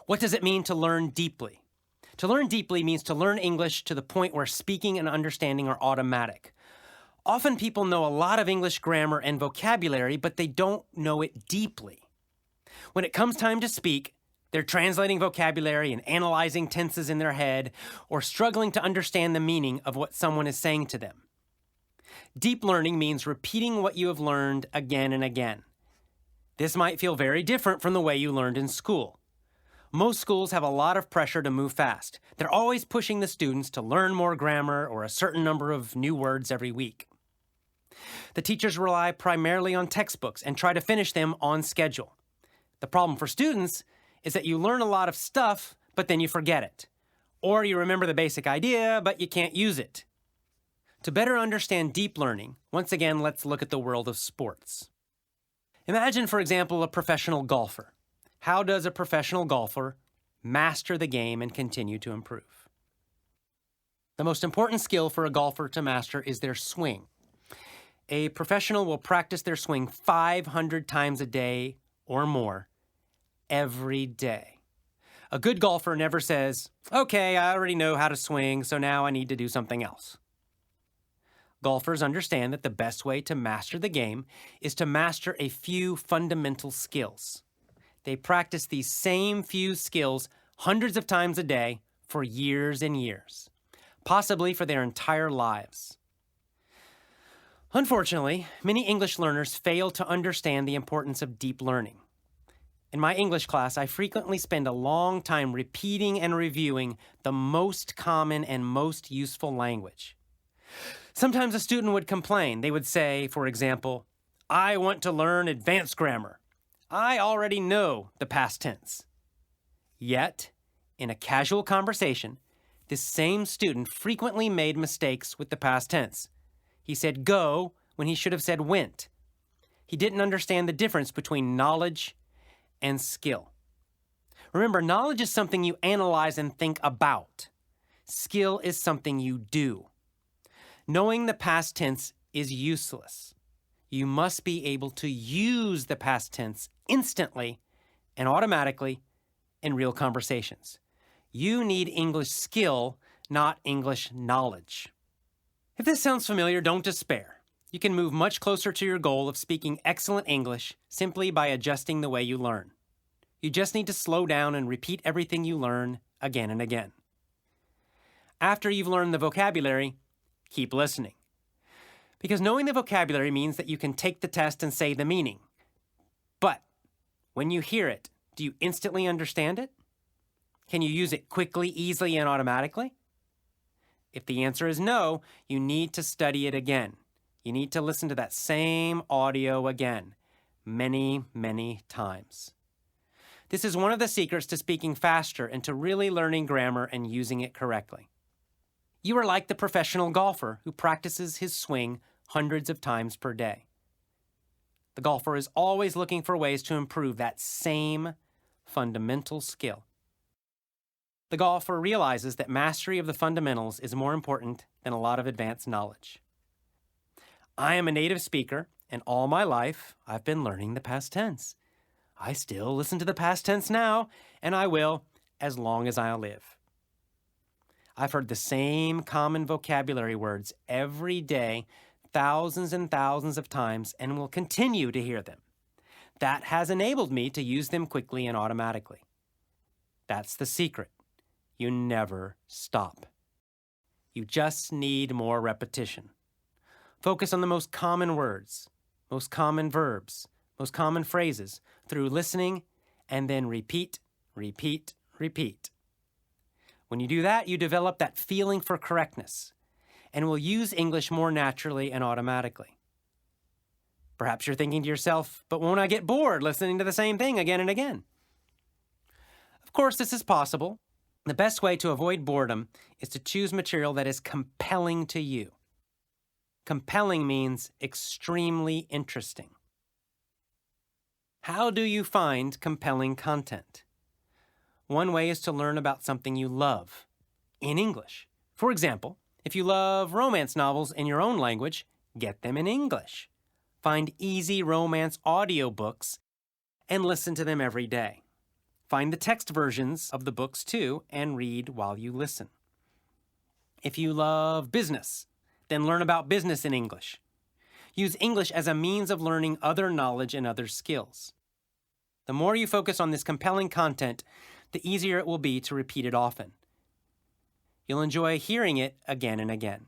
What does it mean to learn deeply? To learn deeply means to learn English to the point where speaking and understanding are automatic. Often people know a lot of English grammar and vocabulary, but they don't know it deeply. When it comes time to speak, they're translating vocabulary and analyzing tenses in their head, or struggling to understand the meaning of what someone is saying to them. Deep learning means repeating what you have learned again and again. This might feel very different from the way you learned in school. Most schools have a lot of pressure to move fast. They're always pushing the students to learn more grammar or a certain number of new words every week. The teachers rely primarily on textbooks and try to finish them on schedule. The problem for students is that you learn a lot of stuff, but then you forget it. Or you remember the basic idea, but you can't use it. To better understand deep learning, once again, let's look at the world of sports. Imagine, for example, a professional golfer. How does a professional golfer master the game and continue to improve? The most important skill for a golfer to master is their swing. A professional will practice their swing 500 times a day or more every day. A good golfer never says, "Okay, I already know how to swing, so now I need to do something else." Golfers understand that the best way to master the game is to master a few fundamental skills. They practice these same few skills hundreds of times a day for years and years, possibly for their entire lives. Unfortunately, many English learners fail to understand the importance of deep learning. In my English class, I frequently spend a long time repeating and reviewing the most common and most useful language. Sometimes a student would complain. They would say, for example, "I want to learn advanced grammar. I already know the past tense." Yet, in a casual conversation, this same student frequently made mistakes with the past tense. He said go when he should have said went. He didn't understand the difference between knowledge and skill. Remember, knowledge is something you analyze and think about. Skill is something you do. Knowing the past tense is useless. You must be able to use the past tense instantly and automatically in real conversations. You need English skill, not English knowledge. If this sounds familiar, don't despair. You can move much closer to your goal of speaking excellent English simply by adjusting the way you learn. You just need to slow down and repeat everything you learn again and again. After you've learned the vocabulary, keep listening. Because knowing the vocabulary means that you can take the test and say the meaning. But when you hear it, do you instantly understand it? Can you use it quickly, easily, and automatically? If the answer is no, you need to study it again. You need to listen to that same audio again, many, many times. This is one of the secrets to speaking faster and to really learning grammar and using it correctly. You are like the professional golfer who practices his swing hundreds of times per day. The golfer is always looking for ways to improve that same fundamental skill. The golfer realizes that mastery of the fundamentals is more important than a lot of advanced knowledge. I am a native speaker, and all my life I've been learning the past tense. I still listen to the past tense now, and I will as long as I live. I've heard the same common vocabulary words every day, thousands and thousands of times, and will continue to hear them. That has enabled me to use them quickly and automatically. That's the secret. You never stop. You just need more repetition. Focus on the most common words, most common verbs, most common phrases through listening, and then repeat, repeat, repeat. When you do that, you develop that feeling for correctness and will use English more naturally and automatically. Perhaps you're thinking to yourself, but won't I get bored listening to the same thing again and again? Of course, this is possible. The best way to avoid boredom is to choose material that is compelling to you. Compelling means extremely interesting. How do you find compelling content? One way is to learn about something you love in English. For example, if you love romance novels in your own language, get them in English. Find easy romance audiobooks and listen to them every day. Find the text versions of the books too and read while you listen. If you love business, then learn about business in English. Use English as a means of learning other knowledge and other skills. The more you focus on this compelling content, the easier it will be to repeat it often. You'll enjoy hearing it again and again.